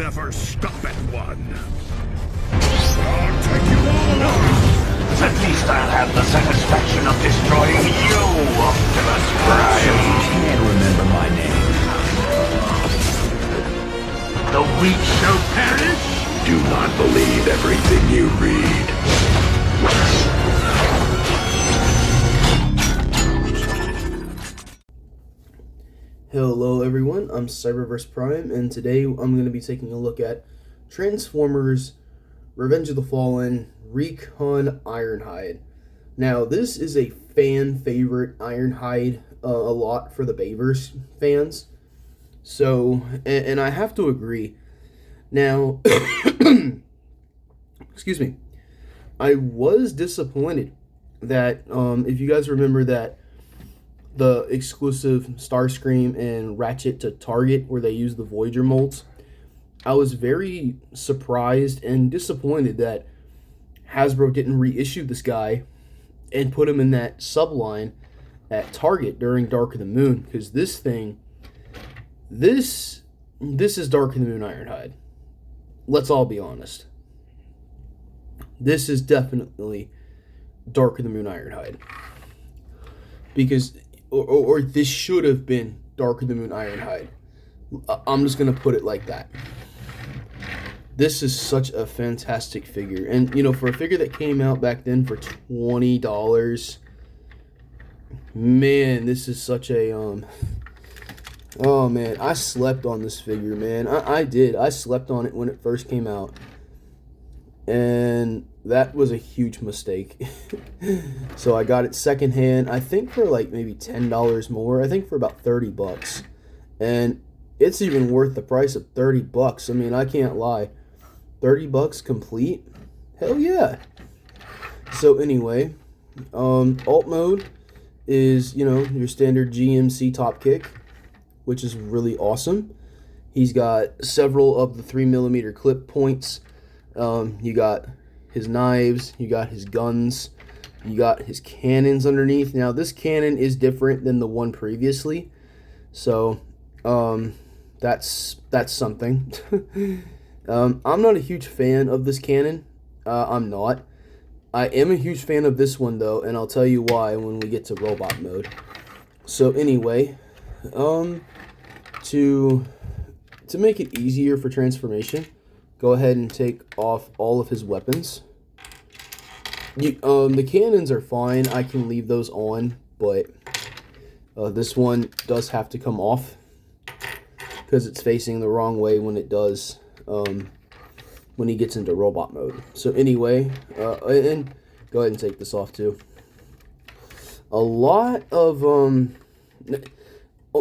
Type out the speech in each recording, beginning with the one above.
never stop at one. I'll take you all on. At least I'll have the satisfaction of destroying you, Optimus Prime. You can't remember my name. The weak shall perish? Do not believe everything you read. Hello everyone, I'm Cyberverse Prime, and today I'm going to be taking a look at Transformers Revenge of the Fallen Recon Ironhide. Now, this is a fan favorite Ironhide, a lot for the Bayverse fans. So, and I have to agree. Now, excuse me, I was disappointed that, if you guys remember that the exclusive Starscream and Ratchet to Target where they use the Voyager molds, I was very surprised and disappointed that Hasbro didn't reissue this guy and put him in that subline at Target during Dark of the Moon, because this thing, this is Dark of the Moon Ironhide. Let's all be honest. This is definitely Dark of the Moon Ironhide. Because, or this should have been Dark of the Moon Ironhide. I'm just going to put it like that. This is such a fantastic figure. And, you know, for a figure that came out back then for $20, man, this is such a, oh, man, I slept on this figure, man. I did. I slept on it when it first came out. And that was a huge mistake. So I got it secondhand, I think for like maybe $10 more. I think for about 30 bucks. And it's even worth the price of 30 bucks. I mean, I can't lie. 30 bucks complete? Hell yeah. So anyway, alt mode is, you know, your standard GMC top kick, which is really awesome. He's got several of the 3mm clip points. You got his knives, you got his guns, you got his cannons underneath. Now, this cannon is different than the one previously, so that's something. I'm not a huge fan of this cannon. I'm not. I am a huge fan of this one, though, and I'll tell you why when we get to robot mode. So anyway, to make it easier for transformation, go ahead and take off all of his weapons. The cannons are fine. I can leave those on, but this one does have to come off because it's facing the wrong way when it does, when he gets into robot mode. So anyway, and go ahead and take this off too. A lot of,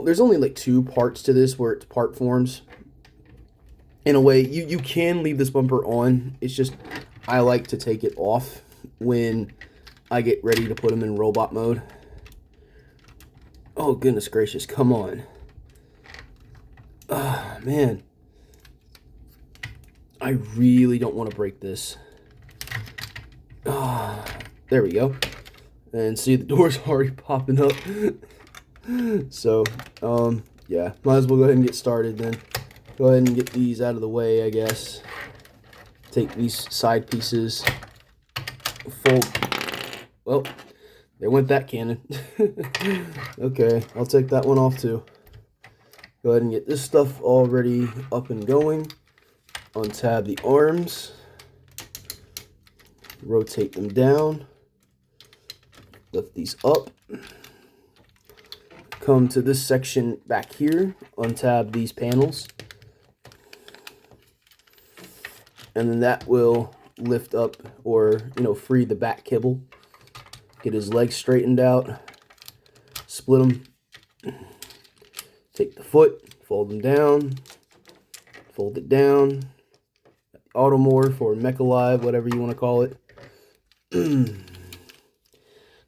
there's only like 2 parts to this where it's part forms. In a way, you can leave this bumper on. It's just I like to take it off when I get ready to put him in robot mode. Oh, goodness gracious, come on. Ah, man. I really don't want to break this. Ah, there we go. And see, the door's already popping up. So, yeah, might as well go ahead and get started then. Go ahead and get these out of the way, I guess. Take these side pieces. Fold. Well, there went that cannon. Okay, I'll take that one off too. Go ahead and get this stuff already up and going. Untab the arms. Rotate them down. Lift these up. Come to this section back here. Untab these panels. And then that will lift up, or, you know, free the back kibble. Get his legs straightened out. Split them. Take the foot, fold them down. Fold it down. Automorph or Mecha Live, whatever you want to call it.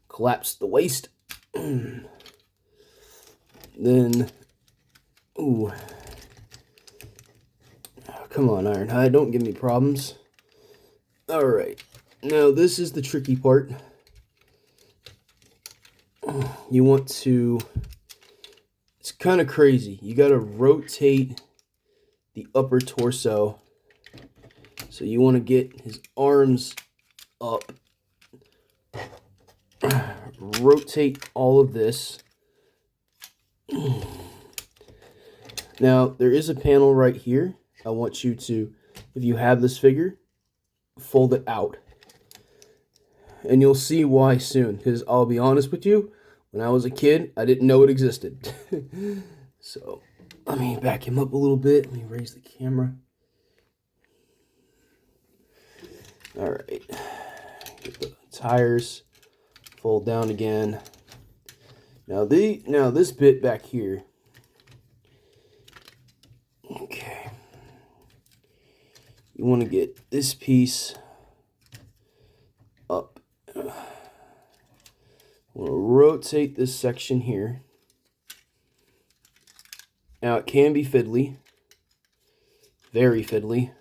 Collapse the waist. Then, ooh. Come on, Ironhide, don't give me problems. Alright, now this is the tricky part. You want to, it's kind of crazy. You got to rotate the upper torso. So you want to get his arms up. Rotate all of this. Now, there is a panel right here. I want you to, if you have this figure, fold it out. And you'll see why soon, because I'll be honest with you, when I was a kid, I didn't know it existed. So, let me back him up a little bit. Let me raise the camera. Alright. Get the tires. Fold down again. Now this bit back here. Okay. You want to get this piece up. Want to rotate this section here. Now it can be fiddly. Very fiddly.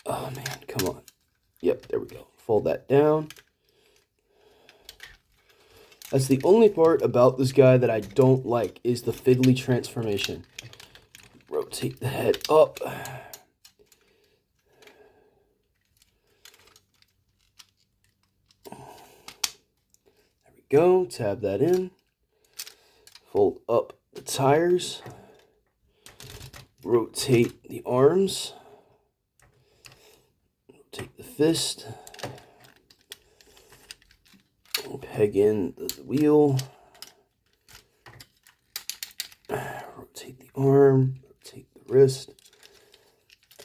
Oh man, come on. Yep, there we go. Fold that down. That's the only part about this guy that I don't like, is the fiddly transformation. Rotate the head up. There we go. Tab that in. Fold up the tires. Rotate the arms. Rotate the fist. Peg in the wheel. Rotate the arm. Rotate the wrist.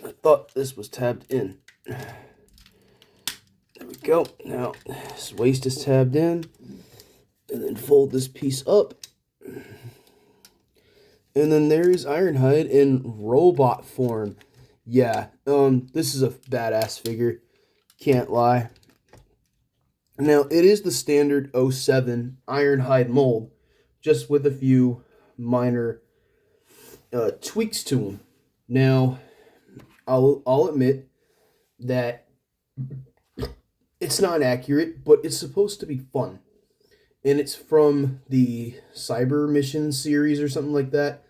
I thought this was tabbed in. There we go. Now this waist is tabbed in. And then fold this piece up. And then there's Ironhide in robot form. Yeah, this is a badass figure. Can't lie. Now, it is the standard 07 Ironhide mold, just with a few minor tweaks to them. Now, I'll admit that it's not accurate, but it's supposed to be fun. And it's from the Cyber Mission series or something like that,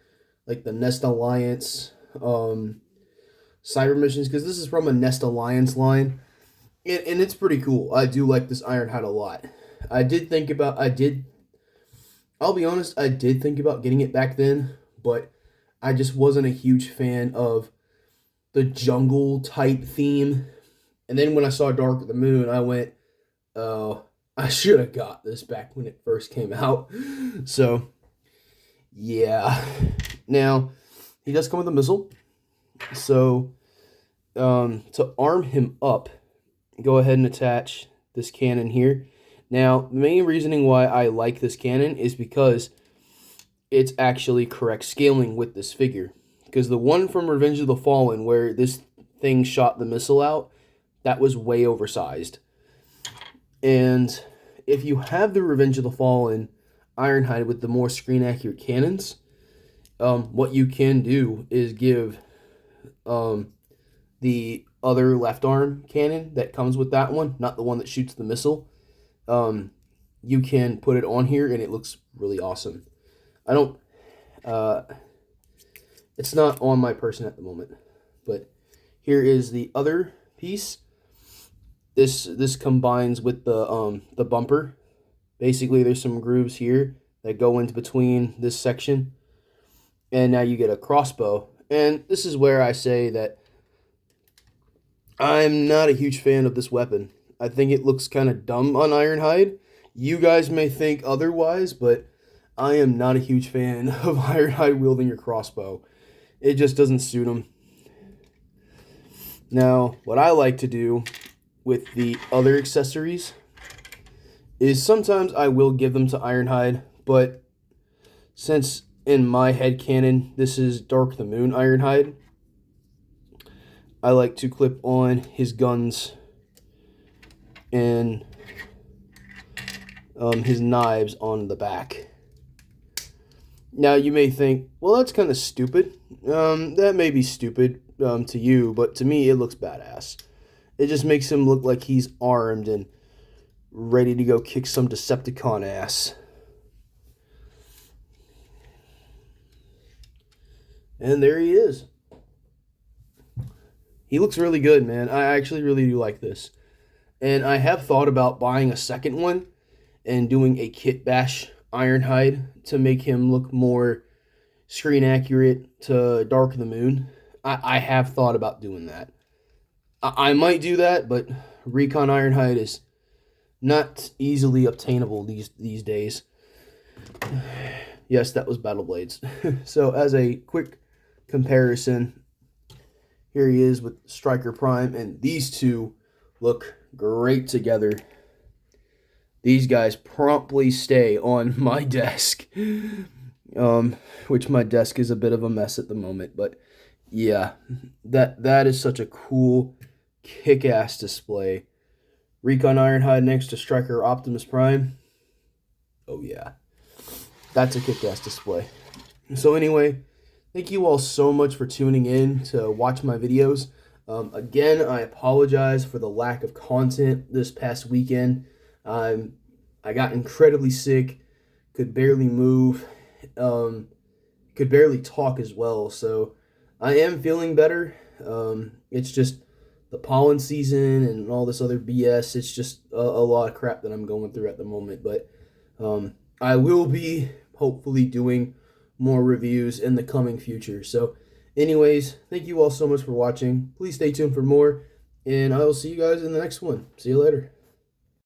like the Nest Alliance Cyber Missions, because this is from a Nest Alliance line. And it's pretty cool. I do like this Ironhide a lot. I'll be honest, I did think about getting it back then, but I just wasn't a huge fan of the jungle type theme. And then when I saw Dark of the Moon, I went, oh, I should have got this back when it first came out. So, yeah. Now, he does come with a missile. So, to arm him up, go ahead and attach this cannon here. Now, the main reasoning why I like this cannon is because it's actually correct scaling with this figure. Because the one from Revenge of the Fallen, where this thing shot the missile out, that was way oversized. And if you have the Revenge of the Fallen Ironhide with the more screen accurate cannons, what you can do is give the other left arm cannon that comes with that one, not the one that shoots the missile, you can put it on here and it looks really awesome. It's not on my person at the moment, but here is the other piece. This combines with the bumper. Basically, there's some grooves here that go into between this section, and now you get a crossbow. And this is where I say that I'm not a huge fan of this weapon. I think it looks kind of dumb on Ironhide. You guys may think otherwise, but I am not a huge fan of Ironhide wielding your crossbow. It just doesn't suit him. Now, what I like to do with the other accessories is sometimes I will give them to Ironhide, but since in my headcanon this is Dark the Moon Ironhide, I like to clip on his guns and his knives on the back. Now you may think, well, that's kind of stupid. That may be stupid to you, but to me it looks badass. It just makes him look like he's armed and ready to go kick some Decepticon ass. And there he is. He looks really good, man. I actually really do like this. And I have thought about buying a second one and doing a kit bash Ironhide to make him look more screen accurate to Dark of the Moon. I have thought about doing that. I might do that, but Recon Ironhide is not easily obtainable these days. Yes, that was Battle Blades. So as a quick comparison, here he is with Striker Prime, and these two look great together. These guys promptly stay on my desk, which my desk is a bit of a mess at the moment. But yeah, that is such a cool, kick-ass display. Recon Ironhide next to Striker Optimus Prime. Oh yeah, that's a kick-ass display. So anyway, thank you all so much for tuning in to watch my videos. Again, I apologize for the lack of content this past weekend. I got incredibly sick, could barely move, could barely talk as well. So I am feeling better. It's just the pollen season and all this other BS. It's just a lot of crap that I'm going through at the moment. But I will be hopefully doing more reviews in the coming future. So anyways, thank you all so much for watching. Please stay tuned for more, and I will see you guys in the next one. See you later.